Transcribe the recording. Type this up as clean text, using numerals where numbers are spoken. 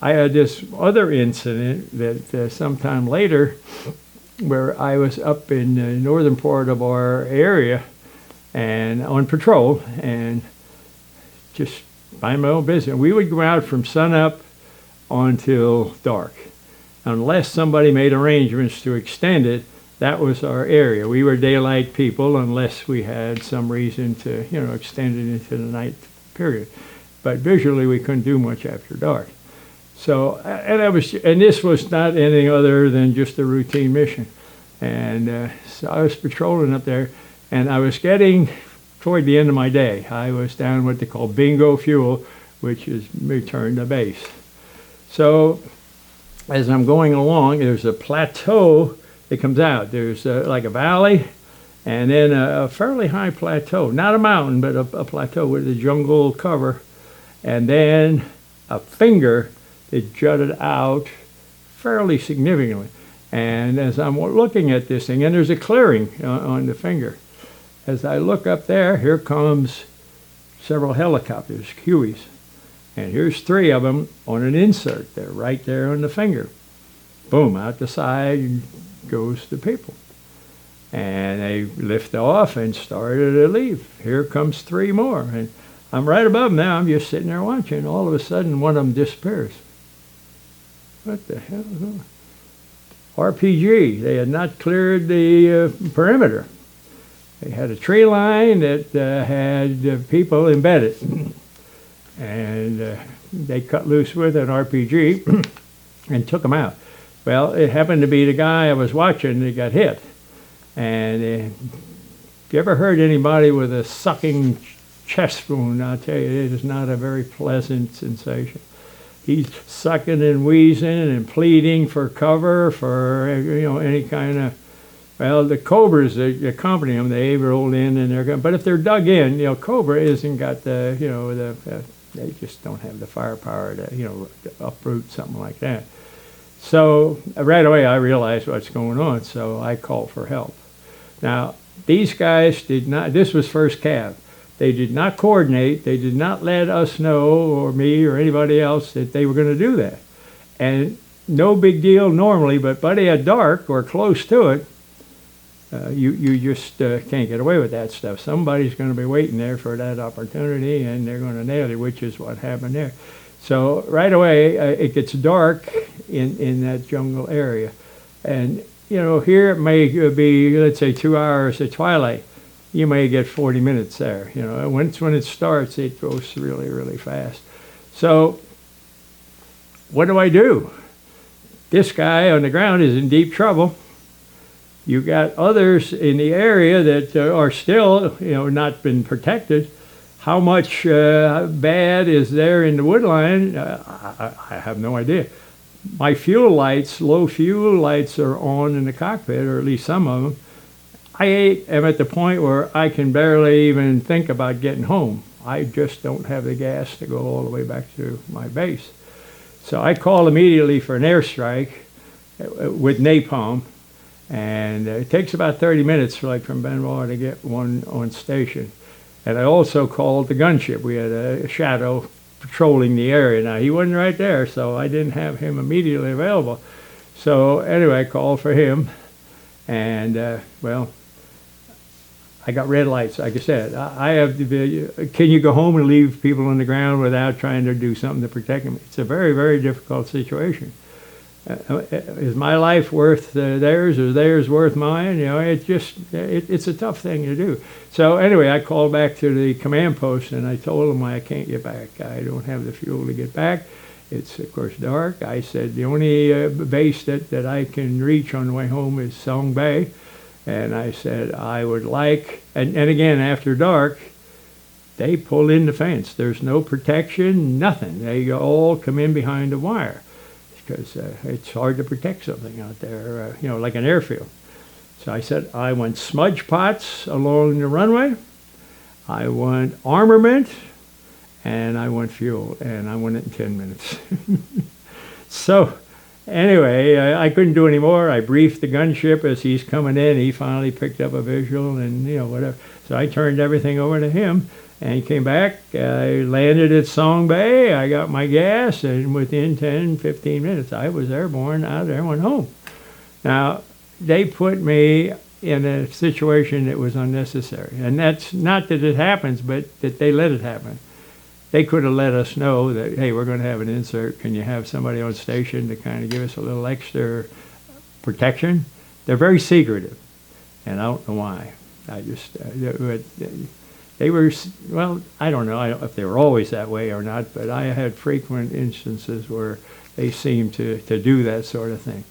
I had this other incident that sometime later, where I was up in the northern part of our area and on patrol and just mind my own business. We would go out from sunup until dark. Unless somebody made arrangements to extend it, that was our area. We were daylight people unless we had some reason to, extend it into the night period. But visually, we couldn't do much after dark. So, and this was not anything other than just a routine mission. And so I was patrolling up there, and I was getting toward the end of my day. I was down what they call bingo fuel, which is return to base. So as I'm going along, there's a plateau that comes out. There's like a valley, and then a fairly high plateau. Not a mountain, but a plateau with a jungle cover. And then a finger that jutted out fairly significantly. And as I'm looking at this thing, and there's a clearing on the finger. As I look up there, here comes several helicopters, Hueys. And here's 3 of them on an insert there, right there on the finger. Boom, out the side goes the people. And they lift off and started to leave. Here comes 3 more. And I'm right above them now. I'm just sitting there watching. All of a sudden, one of them disappears. What the hell is that? RPG. They had not cleared the perimeter. They had a tree line that had people embedded. And they cut loose with an RPG and took them out. Well, it happened to be the guy I was watching that got hit. And if you ever heard anybody with a sucking chest wound, I'll tell you, it is not a very pleasant sensation. He's sucking and wheezing and pleading for cover, for any kind of, well, the cobras that accompany them, they roll in and they're going, but if they're dug in, cobra isn't got the, they just don't have the firepower to, uproot something like that. So right away I realized what's going on, so I called for help. Now, these guys did not, this was first cav. They did not coordinate. They did not let us know, or me or anybody else, that they were going to do that. And no big deal normally, but buddy, at dark or close to it, you just can't get away with that stuff. Somebody's going to be waiting there for that opportunity, and they're going to nail it, which is what happened there. So right away, it gets dark in that jungle area. And, here it may be, let's say, 2 hours at twilight. You may get 40 minutes there. When it starts, it goes really, really fast. So what do? This guy on the ground is in deep trouble. You've got others in the area that are still, not been protected. How much bad is there in the wood line? I have no idea. My fuel lights, low fuel lights, are on in the cockpit, or at least some of them. I am at the point where I can barely even think about getting home. I just don't have the gas to go all the way back to my base. So I call immediately for an airstrike with napalm, and it takes about 30 minutes from Bien Hoa to get one on station. And I also called the gunship. We had a shadow patrolling the area. Now, he wasn't right there, so I didn't have him immediately available. So anyway, I called for him, and I got red lights. Like I said, I have the, can you go home and leave people on the ground without trying to do something to protect them? It's a very, very difficult situation. Is my life worth theirs, or theirs worth mine? It's a tough thing to do. So anyway, I called back to the command post, and I told them I can't get back. I don't have the fuel to get back. It's, of course, dark. I said the only base that I can reach on the way home is Song Bay. And I said, I would like, and again, after dark, they pull in the fence. There's no protection, nothing. They all come in behind the wire, because it's hard to protect something out there, like an airfield. So I said, I want smudge pots along the runway, I want armament, and I want fuel, and I want it in 10 minutes. So anyway, I couldn't do any more. I briefed the gunship as he's coming in. He finally picked up a visual and, whatever. So I turned everything over to him, And came back, I landed at Song Bay, I got my gas, and within 10, 15 minutes, I was airborne out there and went home. Now, they put me in a situation that was unnecessary. And that's not that it happens, but that they let it happen. They could have let us know that, hey, we're going to have an insert. Can you have somebody on station to kind of give us a little extra protection? They're very secretive, and I don't know why. I just, they were, well, I don't know if they were always that way or not, but I had frequent instances where they seemed to do that sort of thing.